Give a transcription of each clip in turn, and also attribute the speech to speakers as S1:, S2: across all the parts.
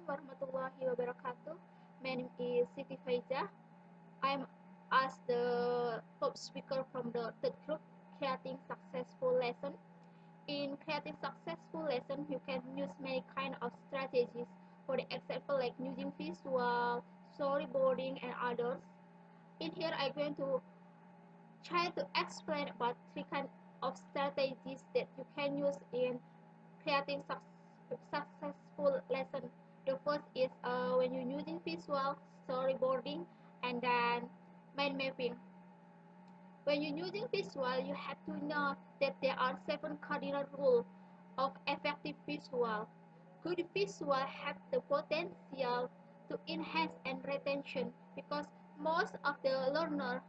S1: warahmatullahi wabarakatuh. My name is Siti Faiza. I'm as the top speaker from the third group, Creating Successful Lesson. In Creating Successful Lesson, you can use many kind of strategies. For the example, like using visual, storyboarding, and others. In here, I'm going to try to explain about three kind of strategies that you can use in creating successful lesson. The first is when you're using visual, storyboarding, and then mind mapping. When you're using visual, you have to know that there are 7 cardinal rules of effective visual. Good visual have the potential to enhance and retention because most of the learner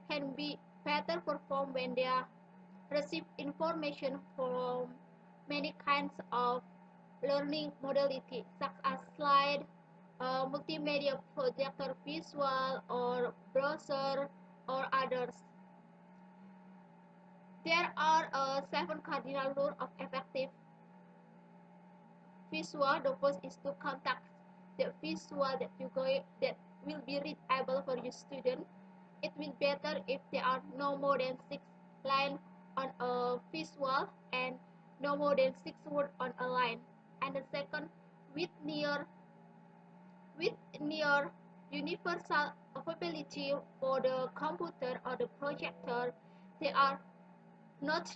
S1: can be better perform when they receive information from many kinds of learning modality such as slide, multimedia projector visual, or browser, or others. There are 7 cardinal rules of effective visual. The first is to contact the visual that will be readable for your student. It will be better if there are no more than 6 lines on a visual and no more than 6 words on a line. And the second, with near universal availability for the computer or the projector, there are not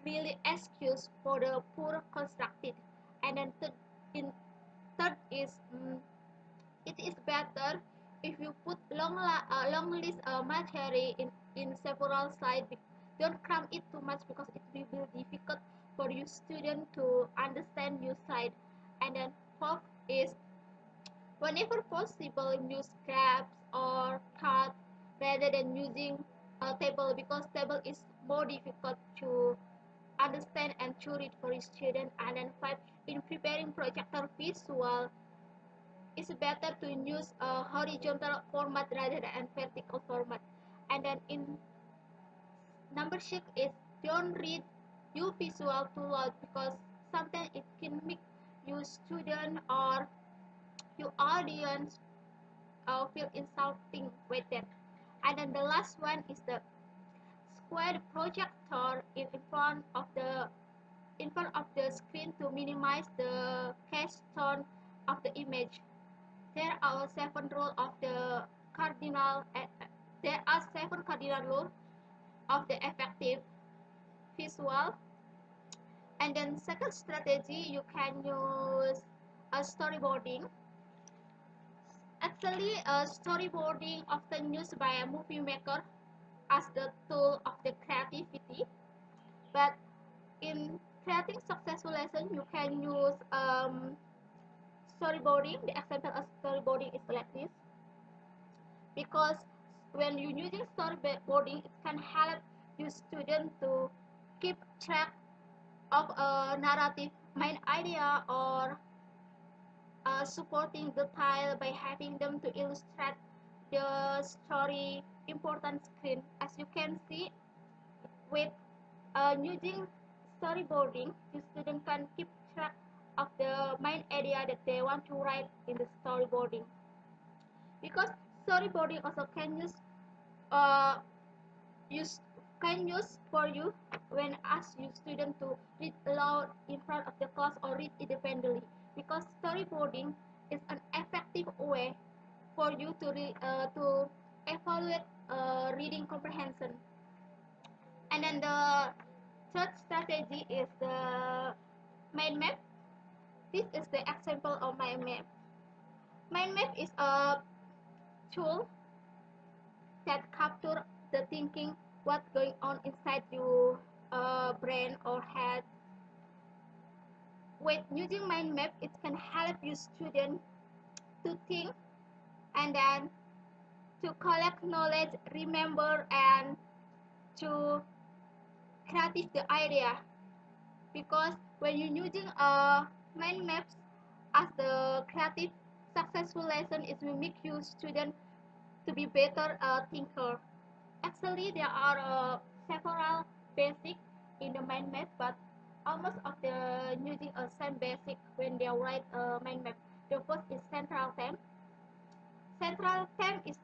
S1: really excuse for the poor constructed. And then third is it is better if you put long list material in several slides. Don't cram it too much because it will be difficult for your student to understand your slide. And then fourth is whenever possible use graphs or cards rather than using a table because table is more difficult to understand and to read for your student. And then five, in preparing projector visual, it's better to use a horizontal format rather than vertical format. And then in number 6 is don't read your visual too loud because sometimes it can make your student or your audience feel insulting with it. And then the last one is the square the projector in front of the screen to minimize the cast tone of the image. There are 7 rules of the cardinal. There are 7 cardinal rules of the effective visual. And then second strategy, you can use a storyboarding. Actually, storyboarding often used by a movie maker as the tool of the creativity. But in creating successful lesson, you can use storyboarding. The example of storyboarding is like this. Because when you're using storyboarding, it can help your student to keep track of a narrative main idea or supporting the tile by having them to illustrate the story important screen. As you can see, with using storyboarding, the student can keep track of the main idea that they want to write in the storyboarding. Because storyboarding also uh, use can use for you when ask your student to read aloud in front of the class or read independently, because storyboarding is an effective way for you to evaluate reading comprehension. And then the third strategy is the mind map. This is the example of mind map. Mind map is a tool that capture the thinking what's going on inside your brain or head. With using mind map, it can help your student to think and then to collect knowledge, remember, and to create the idea. Because when you're using mind maps as the creative successful lesson, it will make you student to be better thinker. Actually, there are several basic in the mind map, but almost of the using a same basic when they write a mind map. The first is central theme. Central theme is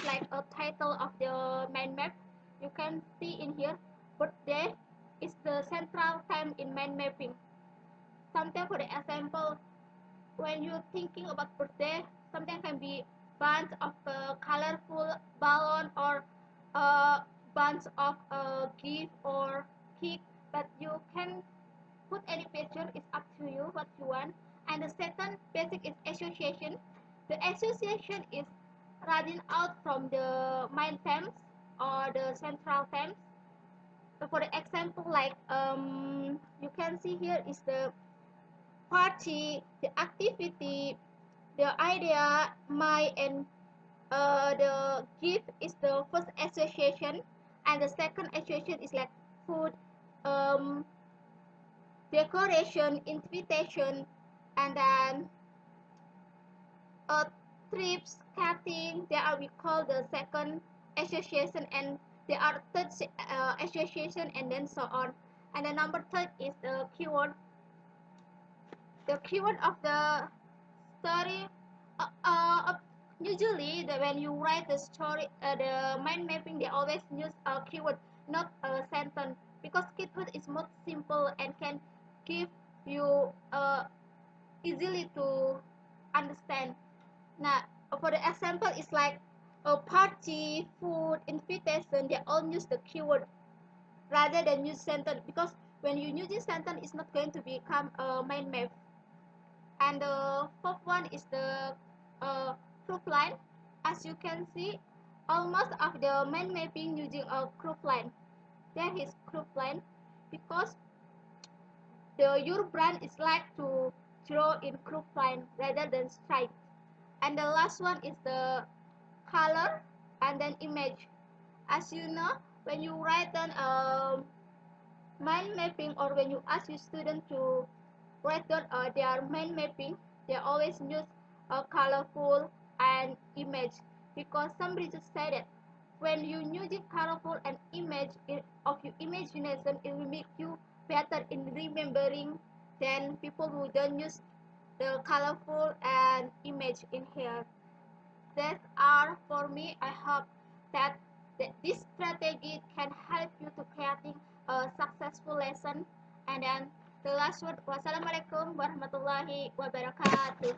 S1: like a title of the main map. You can see in here, birthday is the central theme in main mapping. Sometimes, for example, when you're thinking about birthday, sometimes can be bunch of colorful balloon or a bunch of gift or cake, but you can put any picture. It's up to you what you want. And the second basic is association. The association is running out from the main themes or the central themes. So for the example, like you can see here is the party, the activity, the idea, my, and the gift is the first association, and the second association is like food, um, decoration, invitation, and then uh, trips, skating. They are we call the second association, and there are third association, and then so on. And the number third is the keyword. The keyword of the story. Uh, uh, Usually, when you write the story, the mind mapping, they always use a keyword, not a sentence, because keyword is more simple and can give you easily to understand. Now, for the example, it's like a party, food, invitation. They all use the keyword rather than use sentence, because when you use this sentence, it's not going to become a mind map. And the fourth one is the group line. As you can see, almost of the mind mapping using a group line. There is group line because your brain is like to draw in group line rather than straight. And the last one is the color and then image. As you know, when you write down mind mapping, or when you ask your student to write down their mind mapping, they always use colorful and image, because some research say that when you using colorful and image of your imagination, it will make you better in remembering than people who don't use the colorful and image in here. That are for me. I hope that, this strategy can help you to creating a successful lesson. And then the last word, wassalamualaikum warahmatullahi wabarakatuh.